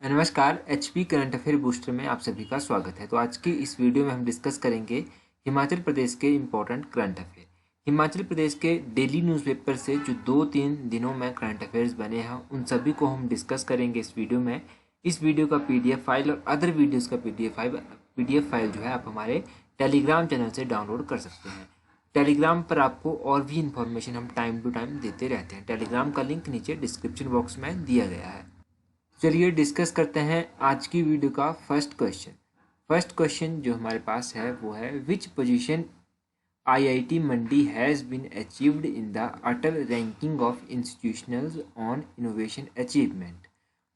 नमस्कार। HP current affair booster में आप सभी का स्वागत है। तो आज की इस वीडियो में हम डिस्कस करेंगे हिमाचल प्रदेश के important current affair. Himachal Pradesh के डेली न्यूज़पेपर से जो 2-3 दिनों में करंट अफेयर्स बने हैं उन सभी को हम डिस्कस करेंगे इस वीडियो में। इस वीडियो का पीडीएफ फाइल और अदर वीडियोज़ का पीडीएफ फाइल जो है आप हमारे टेलीग्राम चैनल से डाउनलोड कर सकते हैं। टेलीग्राम पर आपको और भी इन्फॉर्मेशन हम टाइम टू टाइम देते रहते हैं। टेलीग्राम का लिंक नीचे डिस्क्रिप्शन बॉक्स में दिया गया है। चलिए डिस्कस करते हैं आज की वीडियो का फर्स्ट क्वेश्चन जो हमारे पास है वो है which position IIT Mandi has been achieved in the Atal ranking of institutionals on innovation achievement.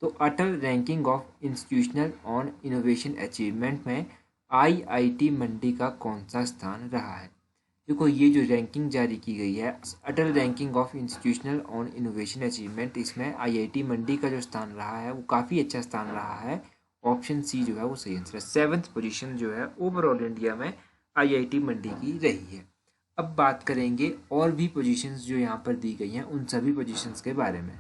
तो Atal ranking of institutional on innovation achievement में आईआईटी मंडी का कौन सा स्थान रहा है। देखो ये जो रैंकिंग जारी की गई है Atal ranking of institutional on innovation achievement, इसमें आईआईटी मंडी का जो स्थान रहा है वो काफ़ी अच्छा स्थान रहा है। ऑप्शन सी जो है वो सही आंसर है। 7th पोजीशन जो है ओवरऑल इंडिया में आईआईटी मंडी की रही है। अब बात करेंगे और भी पोजीशंस जो यहाँ पर दी गई हैं उन सभी पोजीशंस के बारे में।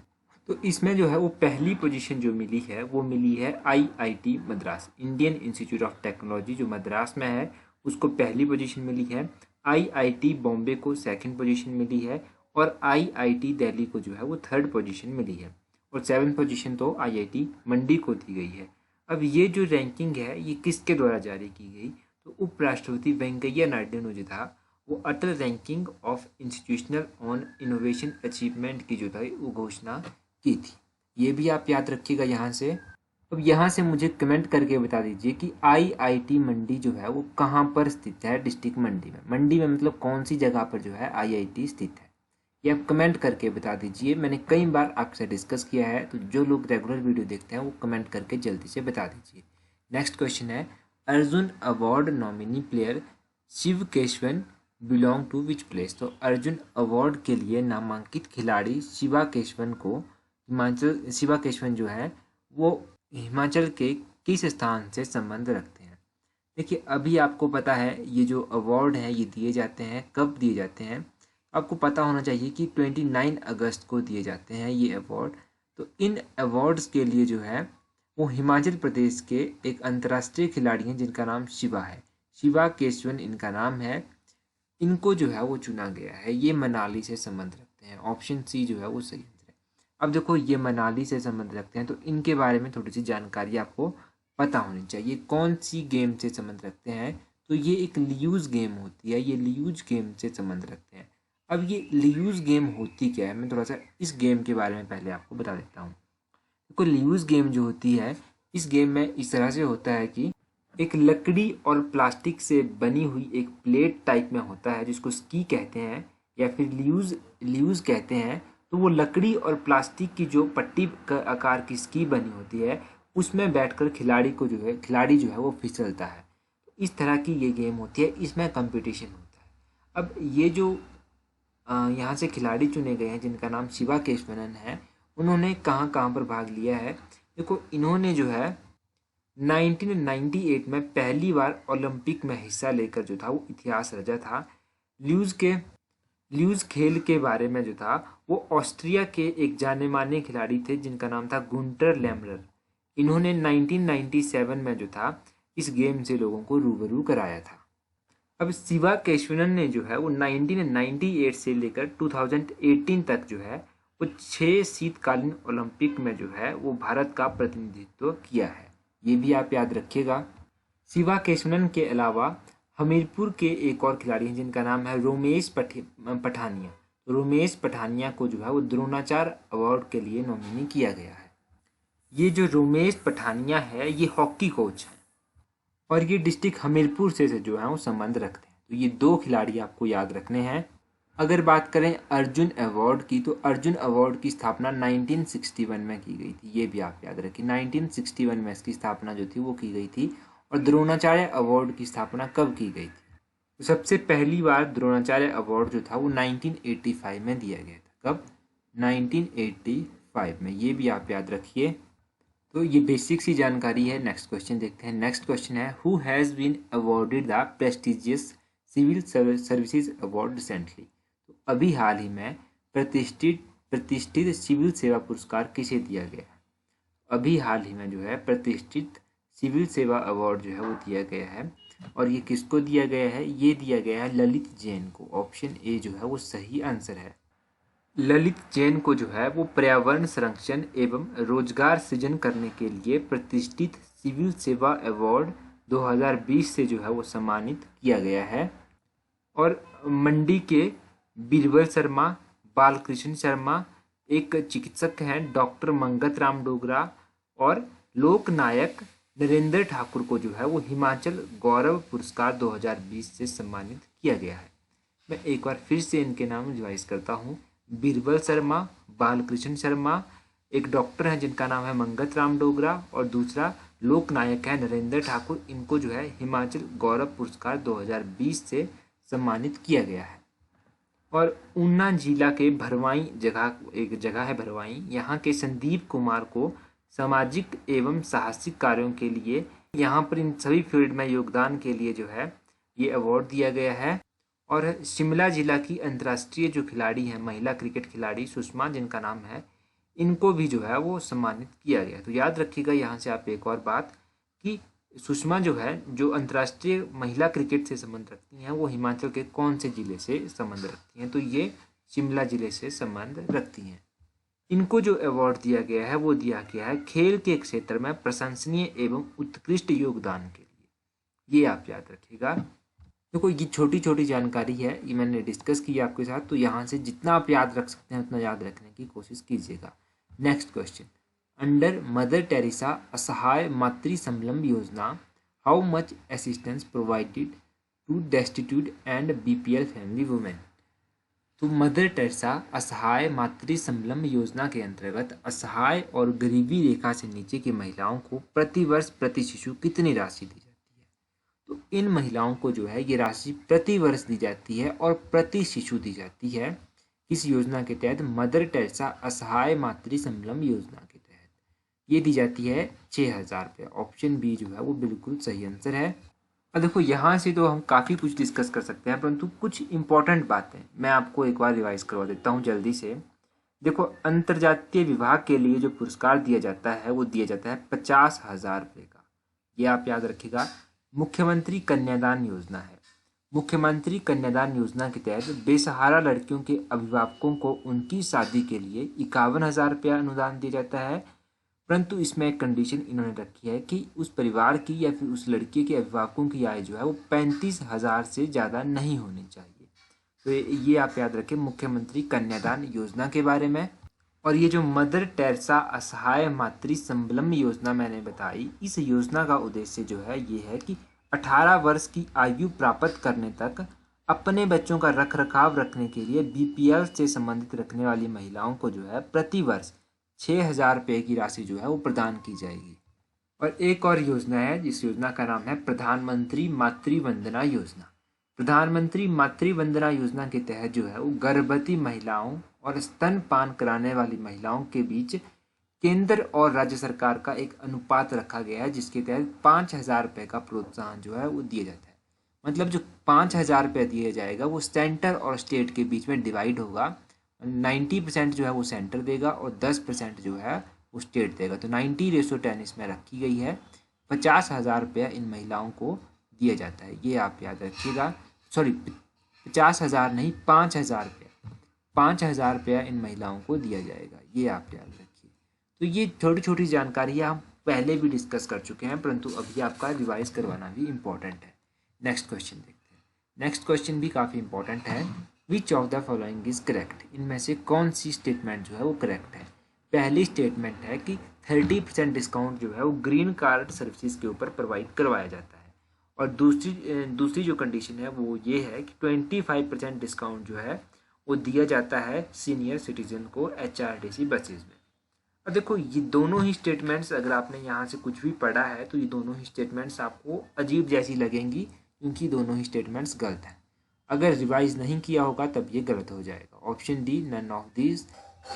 तो इसमें जो है वो पहली पोजीशन जो मिली है वो मिली है IIT Madras, Indian institute of technology जो मद्रास में है उसको पहली पोजीशन मिली है। आईआईटी बॉम्बे को सेकंड पोजीशन मिली है और आईआईटी दिल्ली को जो है वो थर्ड पोजीशन मिली है और 7th पोजीशन तो आईआईटी मंडी को दी गई है। अब ये जो रैंकिंग है ये किसके द्वारा जारी की गई, तो उपराष्ट्रपति वेंकैया नायडू ने जो था वो Atal ranking of institutional on innovation achievement की जो था वो घोषणा की थी। ये भी आप याद रखिएगा यहाँ से। अब यहाँ से मुझे कमेंट करके बता दीजिए कि आईआईटी मंडी जो है वो कहाँ पर स्थित है। डिस्ट्रिक्ट मंडी में मतलब कौन सी जगह पर जो है आईआईटी स्थित है, ये आप कमेंट करके बता दीजिए। मैंने कई बार आपसे डिस्कस किया है, तो जो लोग रेगुलर वीडियो देखते हैं वो कमेंट करके जल्दी से बता दीजिए। नेक्स्ट क्वेश्चन है Arjun award nominee player Shiv Keshavan belong to which place. तो अर्जुन अवार्ड के लिए नामांकित खिलाड़ी शिवा केशवन जो है वो हिमाचल के किस स्थान से संबंध रखते हैं। देखिए अभी आपको पता है ये जो अवार्ड है ये दिए जाते हैं, कब दिए जाते हैं आपको पता होना चाहिए कि 29 अगस्त को दिए जाते हैं ये अवार्ड। तो इन अवार्ड्स के लिए जो है वो हिमाचल प्रदेश के एक अंतर्राष्ट्रीय खिलाड़ी हैं जिनका नाम शिवा है, शिवा केशवन इनका नाम है। इनको जो है वो चुना गया है, ये मनाली से संबंध रखते हैं। ऑप्शन सी जो है वो सही आंसर है। अब देखो ये मनाली से संबंध रखते हैं तो इनके बारे में थोड़ी सी जानकारी आपको पता होनी चाहिए। कौन सी गेम से संबंध रखते हैं, तो ये एक लियूज गेम होती है, ये लियूज गेम से संबंध रखते हैं। अब ये लियूज गेम होती क्या है, मैं थोड़ा सा इस गेम के बारे में पहले आपको बता देता हूँ। देखो लियूज गेम जो होती है इस गेम में इस तरह से होता है कि एक लकड़ी और प्लास्टिक से बनी हुई एक प्लेट टाइप में होता है जिसको स्की कहते हैं या फिर लियूज कहते हैं। तो वो लकड़ी और प्लास्टिक की जो पट्टी का आकार की स्की बनी होती है उसमें बैठकर खिलाड़ी जो है वो फिसलता है। इस तरह की ये गेम होती है, इसमें कंपटीशन होता है। अब ये जो यहाँ से खिलाड़ी चुने गए हैं जिनका नाम शिवा केशवनन है, उन्होंने कहाँ कहाँ पर भाग लिया है। देखो इन्होंने जो है 1998 में पहली बार ओलंपिक में हिस्सा लेकर जो था वो इतिहास रचा था। ल्यूज खेल के बारे में जो था वो ऑस्ट्रिया के एक जाने माने खिलाड़ी थे जिनका नाम था गुंटर लैमरर। इन्होंने 1997 में जो था इस गेम से लोगों को रूबरू कराया था। अब शिवा केशवनन ने जो है वो 1998 से लेकर 2018 तक जो है वो 6 शीतकालीन ओलंपिक में जो है वो भारत का प्रतिनिधित्व किया है, ये भी आप याद रखिएगा। शिवा केशवनन के अलावा हमीरपुर के एक और खिलाड़ी हैं जिनका नाम है रोमेश पठानिया। तो रोमेश पठानिया को जो है वो द्रोणाचार्य अवार्ड के लिए नॉमिनी किया गया है। ये जो रोमेश पठानिया है ये हॉकी कोच है और ये डिस्ट्रिक्ट हमीरपुर से जो है वो संबंध रखते हैं। तो ये 2 खिलाड़ी आपको याद रखने हैं। अगर बात करें अर्जुन अवार्ड की, तो अर्जुन अवार्ड की स्थापना 1961 में की गई थी, ये भी आप याद रखिए। 1961 में इसकी स्थापना जो थी वो की गई थी। और द्रोणाचार्य अवार्ड की स्थापना कब की गई थी, तो सबसे पहली बार द्रोणाचार्य अवार्ड जो था वो 1985 में दिया गया था। कब, 1985 में, ये भी आप याद रखिए। तो ये बेसिक सी जानकारी है। नेक्स्ट क्वेश्चन देखते हैं। नेक्स्ट क्वेश्चन है who has been awarded the prestigious civil services award recently. तो अभी हाल ही में प्रतिष्ठित सिविल सेवा पुरस्कार किसे दिया गया है। अभी हाल ही में जो है प्रतिष्ठित सिविल सेवा अवार्ड जो है वो दिया गया है। और ये किसको दिया गया है? ये दिया गया है ललित जैन को। ऑप्शन ए जो है वो सही आंसर है। ललित जैन को जो है वो पर्यावरण संरक्षण एवं रोजगार सृजन करने के लिए प्रतिष्ठित सिविल सेवा अवार्ड 2020 से जो है वो सम्मानित किया गया है। और मंडी के बीरबल शर्मा, बालकृष्ण शर्मा, एक चिकित्सक हैं डॉक्टर मंगत राम डोगरा और लोक नायक नरेंद्र ठाकुर को जो है वो हिमाचल गौरव पुरस्कार 2020 से सम्मानित किया गया है। मैं एक बार फिर से इनके नाम रिवाइज करता हूँ। बीरबल शर्मा, बालकृष्ण शर्मा, एक डॉक्टर हैं जिनका नाम है मंगत राम डोगरा और दूसरा लोक नायक है नरेंद्र ठाकुर। इनको जो है हिमाचल गौरव पुरस्कार 2020 से सम्मानित किया गया है। और ऊना जिला के भरवाई एक जगह है भरवाई, यहाँ के संदीप कुमार को सामाजिक एवं साहसिक कार्यों के लिए, यहाँ पर इन सभी फील्ड में योगदान के लिए जो है ये अवार्ड दिया गया है। और शिमला जिला की अंतर्राष्ट्रीय जो खिलाड़ी हैं, महिला क्रिकेट खिलाड़ी सुषमा जिनका नाम है, इनको भी जो है वो सम्मानित किया गया। तो याद रखिएगा यहाँ से आप एक और बात कि सुषमा जो है जो अंतर्राष्ट्रीय महिला क्रिकेट से संबंध रखती हैं वो हिमाचल के कौन से जिले से संबंध रखती हैं? तो ये शिमला जिले से संबंध रखती हैं। इनको जो अवार्ड दिया गया है वो दिया गया है खेल के क्षेत्र में प्रशंसनीय एवं उत्कृष्ट योगदान के लिए। ये आप याद रखिएगा। देखो ये छोटी छोटी जानकारी है, ये मैंने डिस्कस की आपके साथ, तो यहाँ से जितना आप याद रख सकते हैं उतना याद रखने की कोशिश कीजिएगा। Next question, under mother Teresa Asahay Matru Sambalam Yojana how much assistance provided to destitute and BPL family women. तो मदर टेरेसा असहाय मातृ संबलम योजना के अंतर्गत असहाय और गरीबी रेखा से नीचे की महिलाओं को प्रतिवर्ष प्रति शिशु कितनी राशि दी जाती है? तो इन महिलाओं को जो है ये राशि प्रति वर्ष दी जाती है और प्रति शिशु दी जाती है। इस योजना के तहत मदर टेरेसा असहाय मातृ संबलम योजना के तहत ये दी जाती है 6,000 रुपये। ऑप्शन बी जो है वो बिल्कुल सही आंसर है। और देखो यहाँ से तो हम काफ़ी कुछ डिस्कस कर सकते हैं, परंतु कुछ इंपॉर्टेंट बातें मैं आपको एक बार रिवाइज करवा देता हूँ जल्दी से। देखो अंतर्जातीय विभाग के लिए जो पुरस्कार दिया जाता है वो दिया जाता है 50,000 रुपये का। ये आप याद रखिएगा। मुख्यमंत्री कन्यादान योजना है। मुख्यमंत्री कन्यादान योजना के तहत बेसहारा लड़कियों के अभिभावकों को उनकी शादी के लिए 51,000 रुपया अनुदान दिया जाता है, परंतु इसमें एक कंडीशन इन्होंने रखी है कि उस परिवार की या फिर उस लड़के के अभिभावकों की आय जो है वो 35,000 से ज़्यादा नहीं होनी चाहिए। तो ये आप याद रखें मुख्यमंत्री कन्यादान योजना के बारे में। और ये जो मदर टेरेसा असहाय मातृ संबलम योजना मैंने बताई, इस योजना का उद्देश्य जो है ये है कि 18 वर्ष की आयु प्राप्त करने तक अपने बच्चों का रख रखाव रखने के लिए बीपीएल से संबंधित रखने वाली महिलाओं को जो है प्रति वर्ष 6,000 रुपये की राशि जो है वो प्रदान की जाएगी। और एक और योजना है जिस योजना का नाम है प्रधानमंत्री मातृ वंदना योजना। प्रधानमंत्री मातृ वंदना योजना के तहत जो है वो गर्भवती महिलाओं और स्तनपान कराने वाली महिलाओं के बीच केंद्र और राज्य सरकार का एक अनुपात रखा गया है, जिसके तहत 5,000 रुपये का प्रोत्साहन जो है वो दिया जाता है। मतलब जो 5,000 रुपये दिया जाएगा वो सेंटर और स्टेट के बीच में डिवाइड होगा। 90% जो है वो सेंटर देगा और 10% जो है वो स्टेट देगा। तो 90:10 इसमें रखी गई है। 50,000 रुपया इन महिलाओं को दिया जाता है, ये आप याद रखिएगा। सॉरी 50,000 नहीं, 5,000 रुपया, 5,000 रुपया इन महिलाओं को दिया जाएगा, ये आप याद रखिए। तो ये छोटी छोटी जानकारी हम पहले भी डिस्कस कर चुके हैं, परंतु अभी आपका रिवाइज करवाना भी इम्पोर्टेंट है। नेक्स्ट क्वेश्चन देखते हैं। नेक्स्ट क्वेश्चन भी काफ़ी इंपॉर्टेंट है। Which of the following is correct. इनमें से कौन सी स्टेटमेंट जो है वो करेक्ट है? पहली स्टेटमेंट है कि 30% डिस्काउंट जो है वो ग्रीन कार्ड सर्विसेज के ऊपर प्रोवाइड करवाया जाता है। और दूसरी जो कंडीशन है वो ये है कि 25% डिस्काउंट जो है वो दिया जाता है सीनियर सिटीजन को HRTC बसेज में। अब देखो ये दोनों ही स्टेटमेंट्स, अगर आपने यहाँ से कुछ भी पढ़ा है तो ये दोनों ही स्टेटमेंट्स आपको अजीब जैसी लगेंगी, क्योंकि दोनों ही स्टेटमेंट्स गलत हैं। अगर रिवाइज नहीं किया होगा तब ये गलत हो जाएगा। Option D, none of these,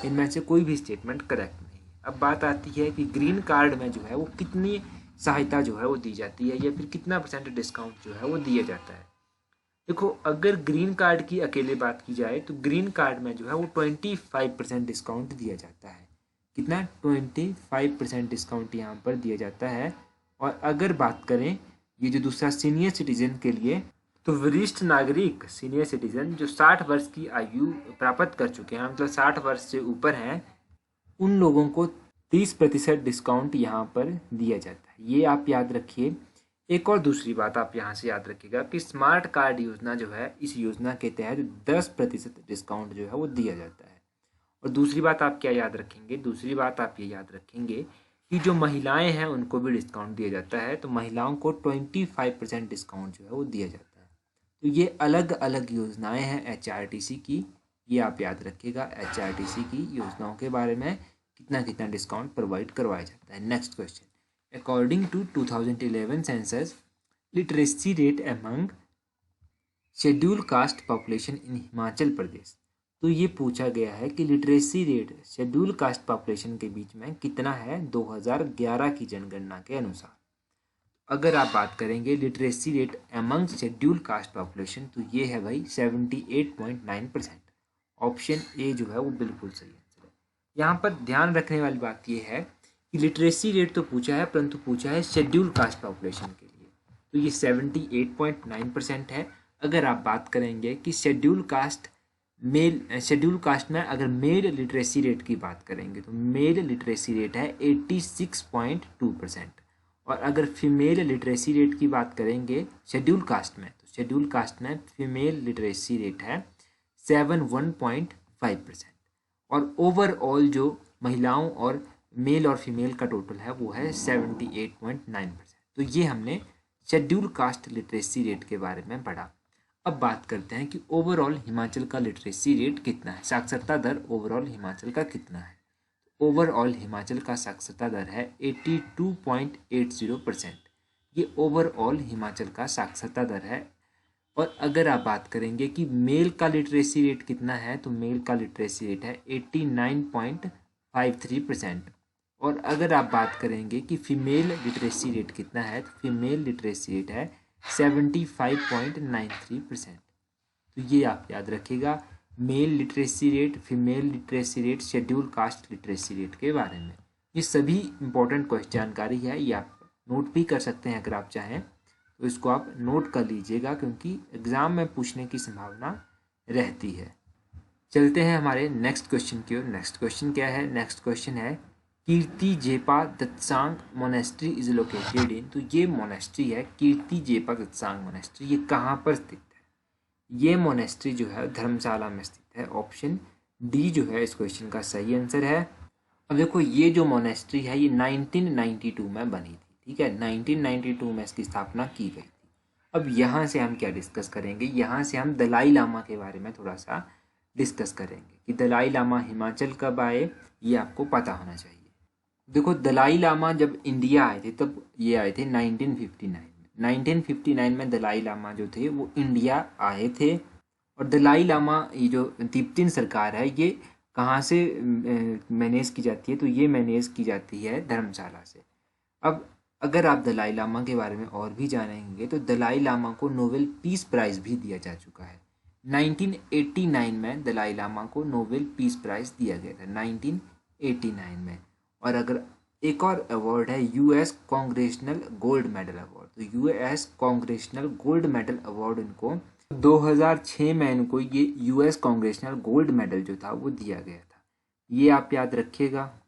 इनमें से कोई भी स्टेटमेंट करेक्ट नहीं। अब बात आती है कि ग्रीन कार्ड में जो है वो कितनी सहायता जो है वो दी जाती है या फिर कितना % डिस्काउंट जो है वो दिया जाता है। देखो अगर ग्रीन कार्ड की अकेले बात की जाए तो ग्रीन कार्ड में जो है वो 25% डिस्काउंट दिया जाता है। कितना 25% डिस्काउंट यहाँ पर दिया जाता है। और अगर बात करें ये जो दूसरा सीनियर सिटीजन के लिए, तो वरिष्ठ नागरिक सीनियर सिटीजन जो 60 वर्ष की आयु प्राप्त कर चुके हैं, मतलब 60 वर्ष से ऊपर हैं, उन लोगों को 30% डिस्काउंट यहाँ पर दिया जाता है। ये आप याद रखिए। एक और दूसरी बात आप यहाँ से याद रखिएगा कि स्मार्ट कार्ड योजना जो है, इस योजना के तहत 10% डिस्काउंट जो है वो दिया जाता है। और दूसरी बात आप क्या याद रखेंगे, दूसरी बात आप ये याद रखेंगे कि जो महिलाएं हैं उनको भी डिस्काउंट दिया जाता है। तो महिलाओं को 25% डिस्काउंट जो है वो दिया जाता है। तो ये अलग अलग योजनाएं हैं HRTC की, ये आप याद रखिएगा। HRTC की योजनाओं के बारे में कितना कितना डिस्काउंट प्रोवाइड करवाया जाता है। Next question, according to 2011 census literacy rate among schedule caste population in Himachal Pradesh. तो ये पूछा गया है कि literacy rate schedule caste population के बीच में कितना है 2011 की जनगणना के अनुसार। अगर आप बात करेंगे literacy rate among schedule caste population, तो ये है भाई 78.9%। ऑप्शन ए जो है वो बिल्कुल सही आंसर है। यहाँ पर ध्यान रखने वाली बात ये है कि लिटरेसी रेट तो पूछा है, परंतु पूछा है शेड्यूल कास्ट पॉपुलेशन के लिए, तो ये 78.9% है। अगर आप बात करेंगे कि शेड्यूल कास्ट में अगर मेल लिटरेसी रेट की बात करेंगे तो मेल लिटरेसी रेट है 86.2%। और अगर फीमेल लिटरेसी रेट की बात करेंगे शेड्यूल कास्ट में, तो शेड्यूल कास्ट में फीमेल लिटरेसी रेट है 71.5%। और ओवरऑल जो महिलाओं और मेल और फीमेल का टोटल है वो है 78.9%। तो ये हमने शेड्यूल कास्ट लिटरेसी रेट के बारे में पढ़ा। अब बात करते हैं कि ओवरऑल हिमाचल का लिटरेसी रेट कितना है, साक्षरता दर ओवरऑल हिमाचल का कितना है। ओवरऑल हिमाचल का साक्षरता दर है 82.80%। ये ओवरऑल हिमाचल का साक्षरता दर है। और अगर आप बात करेंगे कि मेल का लिटरेसी रेट कितना है, तो मेल का लिटरेसी रेट है 89.53%। और अगर आप बात करेंगे कि फीमेल लिटरेसी रेट कितना है, तो फीमेल लिटरेसी रेट है 75.93%। तो ये आप याद रखिएगा, mail literacy rate, female literacy rate, schedule cast literacy rate के बारे में। ये सभी इंपॉर्टेंट क्वेश्चन जानकारी है, ये आप नोट भी कर सकते हैं अगर आप चाहें तो इसको आप नोट कर लीजिएगा, क्योंकि एग्ज़ाम में पूछने की संभावना रहती है। चलते हैं हमारे नेक्स्ट क्वेश्चन की ओर। नेक्स्ट क्वेश्चन क्या है, नेक्स्ट क्वेश्चन है कीर्ति जेपा दत्सांग मोनेस्ट्री इज लोकेटेड इन। तो ये मोनेस्ट्री है कीर्ति जेपा दत्सांग मोनेस्ट्री, ये कहाँ पर स्थित है। ये मोनेस्ट्री जो है धर्मशाला में स्थित है। ऑप्शन डी जो है इस क्वेश्चन का सही आंसर है। अब देखो ये जो मोनेस्ट्री है ये 1992 में बनी थी, ठीक है, 1992 में इसकी स्थापना की गई थी। अब यहाँ से हम क्या डिस्कस करेंगे, यहाँ से हम दलाई लामा के बारे में थोड़ा सा डिस्कस करेंगे कि दलाई लामा हिमाचल कब आए, ये आपको पता होना चाहिए। देखो दलाई लामा जब इंडिया आए थे तब ये आए थे 1959 में। 1959 में दलाई लामा जो थे वो इंडिया आए थे। और दलाई लामा ये जो तिब्बतीन सरकार है ये कहाँ से मैनेज की जाती है, तो ये मैनेज की जाती है धर्मशाला से। अब अगर आप दलाई लामा के बारे में और भी जानेंगे तो दलाई लामा को नोबेल पीस प्राइज़ भी दिया जा चुका है। 1989 में दलाई लामा को नोबेल पीस प्राइज़ दिया गया था, 1989 में। और अगर एक और अवार्ड है US congressional gold medal award, तो US congressional gold medal award इनको 2006 में इनको ये US कांग्रेशनल गोल्ड मेडल जो था वो दिया गया था, ये आप याद रखिएगा।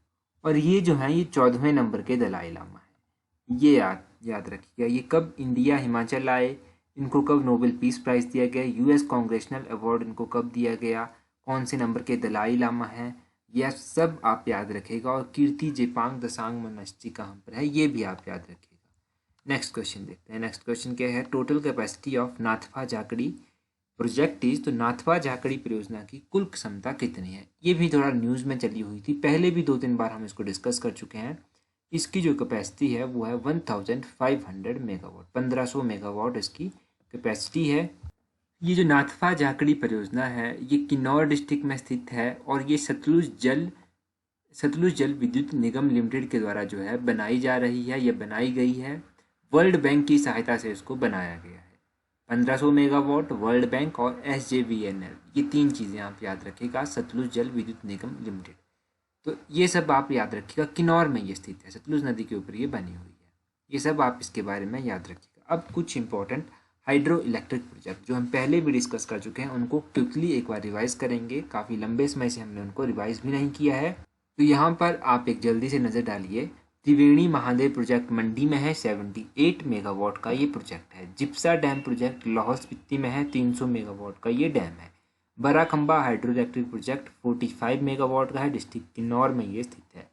और ये जो है ये 14वें नंबर के दलाई लामा है, ये याद रखिएगा। ये कब इंडिया हिमाचल आए, इनको कब नोबेल पीस प्राइज़ दिया गया, US कांग्रेशनल अवार्ड इनको कब दिया गया, कौन से नंबर के दलाई लामा हैं, यह सब आप याद रखिएगा। और कीर्ति जेपांग दसांग मोनेस्ट्री कहाँ पर है ये भी आप याद रखिएगा। नेक्स्ट क्वेश्चन देखते हैं। नेक्स्ट क्वेश्चन क्या है, total capacity of Nathpa Jhakri project is. तो नाथपा झाकड़ी परियोजना की कुल क्षमता कितनी है, ये भी थोड़ा न्यूज़ में चली हुई थी, पहले भी 2-3 बार हम इसको डिस्कस कर चुके हैं। इसकी जो कैपेसिटी है वो है 1500 मेगावाट, 1500 मेगावाट इसकी कैपेसिटी है। ये जो नाथपा झाकड़ी परियोजना है ये किन्नौर डिस्ट्रिक्ट में स्थित है और ये सतलुज जल विद्युत निगम लिमिटेड के द्वारा जो है बनाई जा रही है, ये बनाई गई है। वर्ल्ड बैंक की सहायता से इसको बनाया गया है। 1500 मेगावाट, वर्ल्ड बैंक और SJVNL, ये 3 चीज़ें आप याद रखिएगा, सतलुज जल विद्युत निगम लिमिटेड। तो ये सब आप याद रखिएगा। किन्नौर में ये स्थित है, सतलुज नदी के ऊपर ये बनी हुई है। ये सब आप इसके बारे में याद रखिएगा। अब कुछ इंपॉर्टेंट हाइड्रो इलेक्ट्रिक प्रोजेक्ट जो हम पहले भी डिस्कस कर चुके हैं उनको क्विकली एक बार रिवाइज करेंगे। काफ़ी लंबे समय से हमने उनको रिवाइज भी नहीं किया है, तो यहाँ पर आप एक जल्दी से नज़र डालिए। त्रिवेणी महादेव प्रोजेक्ट मंडी में है, 78 मेगावाट का ये प्रोजेक्ट है। जिप्सा डैम प्रोजेक्ट लाहौल स्पीति में है, 300 मेगावाट का ये डैम है। बराखंबा हाइड्रो इलेक्ट्रिक प्रोजेक्ट 45 मेगावाट का है, डिस्ट्रिक्ट किन्नौर में ये स्थित है।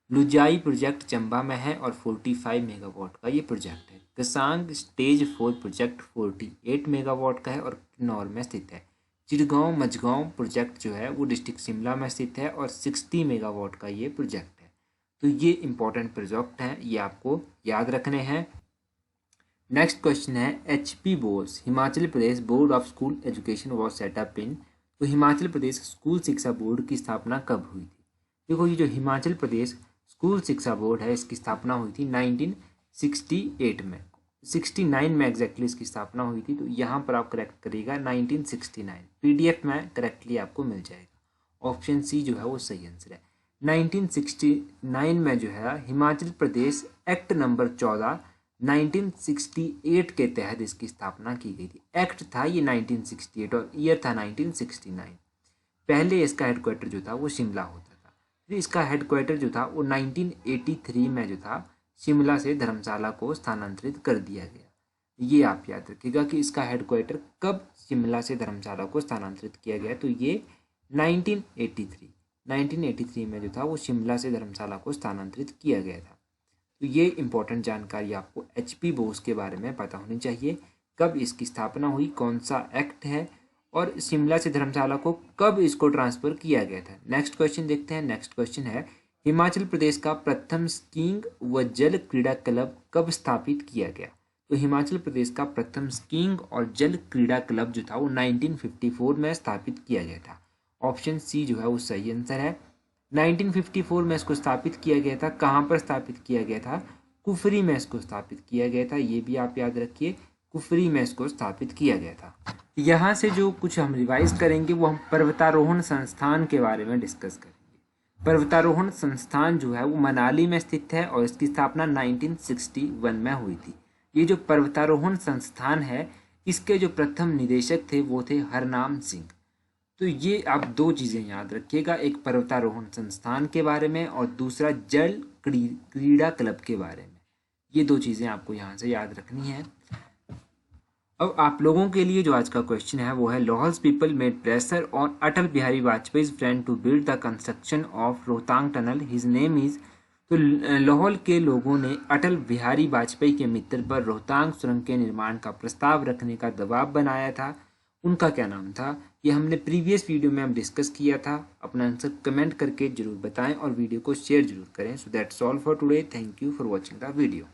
लुजाई प्रोजेक्ट चंबा में है और 45 मेगावाट का ये प्रोजेक्ट है। कसांग स्टेज 4 प्रोजेक्ट 48 मेगावाट का है और किन्नौर में स्थित है। चिड़गांव मझगांव प्रोजेक्ट जो है वो डिस्ट्रिक्ट शिमला में स्थित है और 60 मेगावाट का ये प्रोजेक्ट है। तो ये इंपॉर्टेंट प्रोजेक्ट हैं, ये आपको याद रखने हैं। नेक्स्ट क्वेश्चन है HP boards Himachal Pradesh board of school education was set up in. तो हिमाचल प्रदेश स्कूल शिक्षा बोर्ड की स्थापना कब हुई थी? देखो, ये जो हिमाचल प्रदेश स्कूल शिक्षा बोर्ड है इसकी स्थापना हुई थी 1968 में, 69 में एग्जैक्टली इसकी स्थापना हुई थी। तो यहाँ पर आप करेक्ट करिएगा 1969। PDF में करेक्टली आपको मिल जाएगा। ऑप्शन सी जो है वो सही आंसर है। 1969 में जो है हिमाचल प्रदेश एक्ट नंबर 14 1968 के तहत इसकी स्थापना की गई थी। एक्ट था ये 1968 और ईयर था 1969। पहले इसका हेडक्वार्टर जो था वो शिमला होता था, फिर इसका हेडक्वार्टर जो था वो 1983 में जो था शिमला से धर्मशाला को स्थानांतरित कर दिया गया। ये आप याद रखिएगा कि इसका हेडक्वार्टर कब शिमला से धर्मशाला को स्थानांतरित किया गया। तो ये 1983 में जो था वो शिमला से धर्मशाला को स्थानांतरित किया गया था। तो ये इंपॉर्टेंट जानकारी आपको HP बोस के बारे में पता होनी चाहिए। कब इसकी स्थापना हुई, कौन सा एक्ट है और शिमला से धर्मशाला को कब इसको ट्रांसफ़र किया गया था। नेक्स्ट क्वेश्चन देखते हैं। नेक्स्ट क्वेश्चन है हिमाचल प्रदेश का प्रथम स्कीइंग व जल क्रीड़ा क्लब कब स्थापित किया गया? तो हिमाचल प्रदेश का प्रथम स्कीइंग और जल क्रीड़ा क्लब जो था वो 1954 में स्थापित किया गया था। ऑप्शन सी जो है वो सही आंसर है। 1954 में इसको स्थापित किया गया था। कहाँ पर स्थापित किया गया था? कुफरी में इसको स्थापित किया गया था। ये भी आप याद रखिए, कुफरी में इसको स्थापित किया गया था। यहाँ से जो कुछ हम रिवाइज करेंगे वो हम पर्वतारोहण संस्थान के बारे में डिस्कस करेंगे। पर्वतारोहण संस्थान जो है वो मनाली में स्थित है और इसकी स्थापना 1961 में हुई थी। ये जो पर्वतारोहण संस्थान है इसके जो प्रथम निदेशक थे वो थे हरनाम सिंह। तो ये आप दो चीज़ें याद रखिएगा, एक पर्वतारोहण संस्थान के बारे में और दूसरा जल क्रीड़ा क्लब के बारे में। ये दो चीज़ें आपको यहाँ से याद रखनी है। अब आप लोगों के लिए जो आज का क्वेश्चन है वो है Lahaul people made pressure on Atal Bihari Vajpayee friend to build the construction of Rohtang tunnel, his name is. तो लाहौल के लोगों ने अटल बिहारी वाजपेयी के मित्र पर रोहतांग सुरंग के निर्माण का प्रस्ताव रखने का दबाव बनाया था। उनका क्या नाम था? ये हमने प्रीवियस वीडियो में हम डिस्कस किया था। अपना आंसर कमेंट करके जरूर बताएं और वीडियो को शेयर जरूर करें। So that's all for today. Thank you for watching the video.